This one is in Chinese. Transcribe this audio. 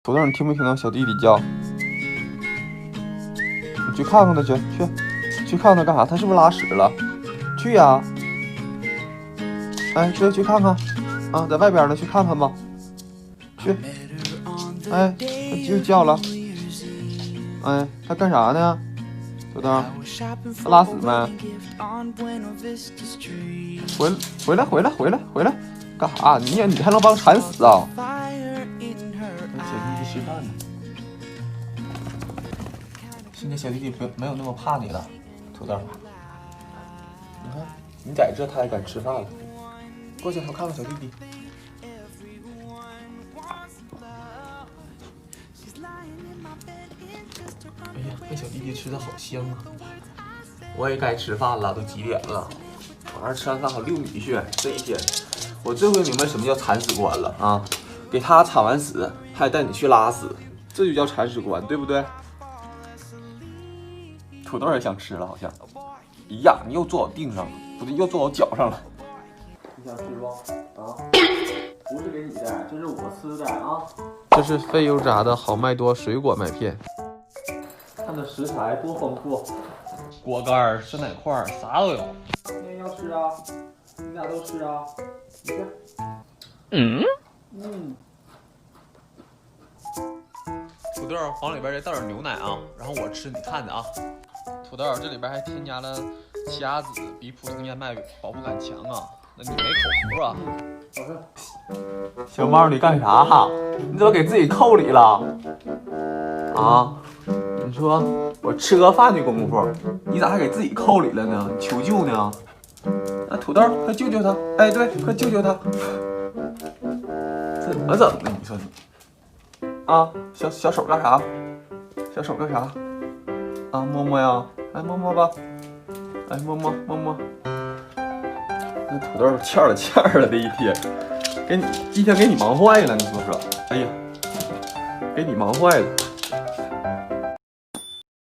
土豆，你听没听到小弟弟叫？你去看看他去看看他干啥？他是不是拉屎了？去呀！哎，去看看啊，在外边呢，去看看吧。去，哎，他又叫了。哎，他干啥呢？土豆，他拉屎没？回来，干啥？你还能帮铲屎啊？跟小弟弟吃饭呢。现在小弟弟没有那么怕你了，土豆。你看，你在这他还敢吃饭了。过去，我看看小弟弟。哎呀，这小弟弟吃的好香啊！我也该吃饭了，都几点了？晚上吃完饭好溜米去。这一天，我最会明白什么叫铲屎官了啊！给他铲完屎，还带你去拉屎，这就叫铲屎官，对不对？土豆也想吃了，好像。一样，你又坐我腚上了，不对，又坐我脚上了。你想吃不？啊，不是给你的，这是我吃的啊。这是非油炸的好麦多水果麦片，看这食材多丰富，果干、酸奶块啥都有。你也要吃啊？你俩都吃啊？你看。土豆往里边再倒点牛奶啊，然后我吃你看着啊。土豆这里边还添加了虾子，比普通燕麦饱腹感强啊。那你没口福啊？小猫，你干啥？你怎么给自己扣里了？啊？你说我吃个饭的功夫，你咋还给自己扣里了呢？你求救呢？那土豆，快救救他！哎，对，快救救他！怎么整的？你说你啊，小手干啥？小手干啥？啊，摸摸呀！来摸摸吧，来摸摸。那土豆欠了这一天，一天给你忙坏了，你说说？哎呀，给你忙坏了。